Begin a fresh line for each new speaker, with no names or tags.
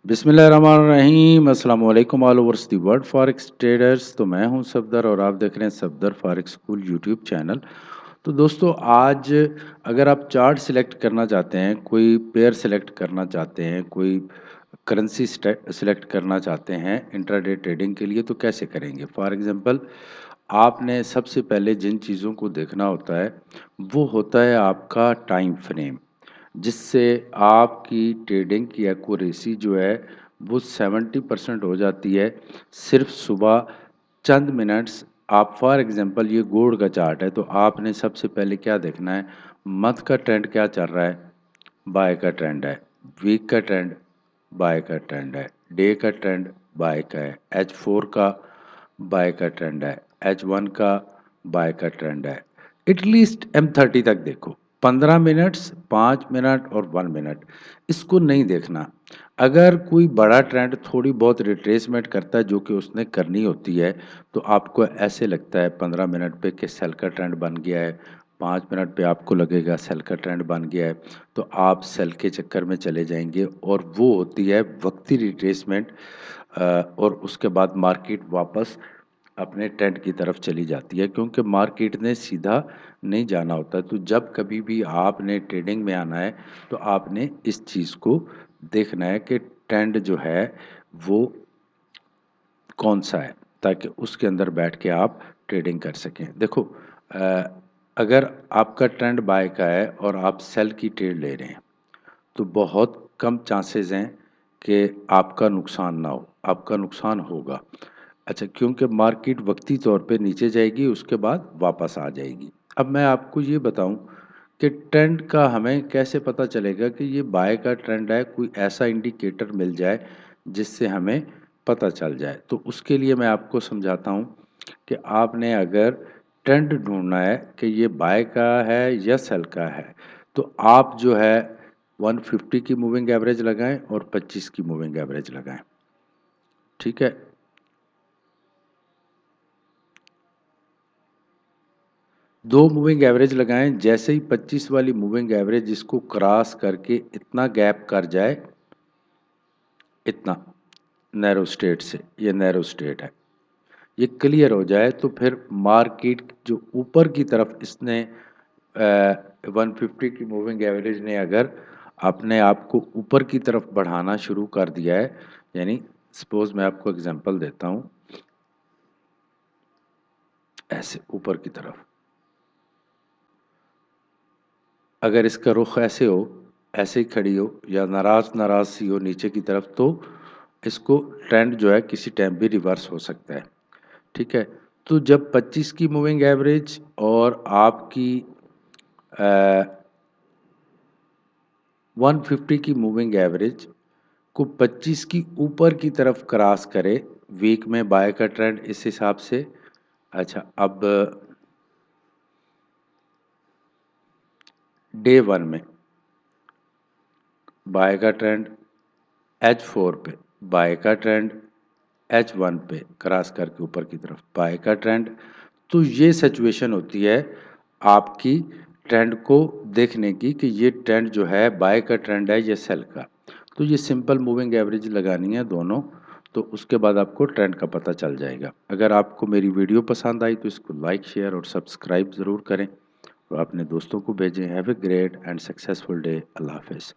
बिस्मिल्लाहिर्रहमानिर्रहीम अस्सलाम वालेकुम all overs the world forex traders. तो मैं हूं सफदर और आप देख रहे हैं Safdar forex school YouTube channel. तो दोस्तों आज अगर आप चार्ट सिलेक्ट करना चाहते हैं, कोई पेयर सिलेक्ट करना चाहते हैं, कोई करेंसी सिलेक्ट करना चाहते हैं इंट्राडे ट्रेडिंग के लिए, तो कैसे करेंगे? फॉर एग्जांपल आपने सबसे पहले जिन चीज़ों को देखना होता है वो होता है आपका टाइम फ्रेम, जिससे आपकी ट्रेडिंग की एक्यूरेसी जो है वो 70% हो जाती है सिर्फ सुबह चंद मिनट्स। आप फॉर एग्जांपल ये गोल्ड का चार्ट है, तो आपने सबसे पहले क्या देखना है, मंथ का ट्रेंड क्या चल रहा है, बाय का ट्रेंड है, वीक का ट्रेंड बाय का ट्रेंड है, डे का ट्रेंड बाय का है, H4 का बाय का ट्रेंड है, H1 का बाय का ट्रेंड है। एटलीस्ट M30 तक देखो, 15 मिनट्स, 5 मिनट और 1 मिनट, इसको नहीं देखना। अगर कोई बड़ा ट्रेंड थोड़ी बहुत रिट्रेसमेंट करता है जो कि उसने करनी होती है, तो आपको ऐसे लगता है 15 मिनट पे कि सेल का ट्रेंड बन गया है, 5 मिनट पे आपको लगेगा सेल का ट्रेंड बन गया है, तो आप सेल के चक्कर में चले जाएंगे और वो होती है वक्ती रिट्रेसमेंट। और उसके बाद मार्केट वापस अपने ट्रेंड की तरफ चली जाती है, क्योंकि मार्केट ने सीधा नहीं जाना होता। तो जब कभी भी आपने ट्रेडिंग में आना है तो आपने इस चीज़ को देखना है कि ट्रेंड जो है वो कौन सा है, ताकि उसके अंदर बैठ के आप ट्रेडिंग कर सकें। देखो, अगर आपका ट्रेंड बाय का है और आप सेल की ट्रेड ले रहे हैं तो बहुत कम चांसेस हैं कि आपका नुकसान ना हो, आपका नुकसान होगा। अच्छा, क्योंकि मार्केट वक्ती तौर पे नीचे जाएगी, उसके बाद वापस आ जाएगी। अब मैं आपको ये बताऊं कि ट्रेंड का हमें कैसे पता चलेगा कि ये बाय का ट्रेंड है, कोई ऐसा इंडिकेटर मिल जाए जिससे हमें पता चल जाए। तो उसके लिए मैं आपको समझाता हूँ कि आपने अगर ट्रेंड ढूंढना है कि ये बाय का है या सेल का है, तो आप जो है 150 की मूविंग एवरेज लगाएं और 25 की मूविंग एवरेज लगाएं। ठीक है, दो मूविंग एवरेज लगाएं। जैसे ही 25 वाली मूविंग एवरेज इसको क्रॉस करके इतना गैप कर जाए, इतना नैरो स्टेट से, ये नैरो स्टेट है, ये क्लियर हो जाए, तो फिर मार्केट जो ऊपर की तरफ इसने 150 की मूविंग एवरेज ने अगर अपने आप को ऊपर की तरफ बढ़ाना शुरू कर दिया है, यानी सपोज मैं आपको एग्जांपल देता हूँ, ऐसे ऊपर की तरफ अगर इसका रुख ऐसे हो, ऐसे ही खड़ी हो या नाराज नाराज सी हो नीचे की तरफ, तो इसको ट्रेंड जो है किसी टाइम भी रिवर्स हो सकता है। ठीक है, तो जब 25 की मूविंग एवरेज और आपकी 150 की मूविंग एवरेज को 25 की ऊपर की तरफ क्रॉस करे, वीक में बाय का ट्रेंड इस हिसाब से। अच्छा, अब डे वन में बाय का ट्रेंड H4 पे, बाय का ट्रेंड H1 पे क्रॉस करके ऊपर की तरफ बाय का ट्रेंड, तो ये सिचुएशन होती है आपकी ट्रेंड को देखने की कि ये ट्रेंड जो है बाय का ट्रेंड है या सेल का। तो ये सिंपल मूविंग एवरेज लगानी है दोनों, तो उसके बाद आपको ट्रेंड का पता चल जाएगा। अगर आपको मेरी वीडियो पसंद आई तो इसको लाइक शेयर और सब्सक्राइब ज़रूर करें और अपने दोस्तों को भेजें। Have a great and successful day. अल्लाह हाफिज़।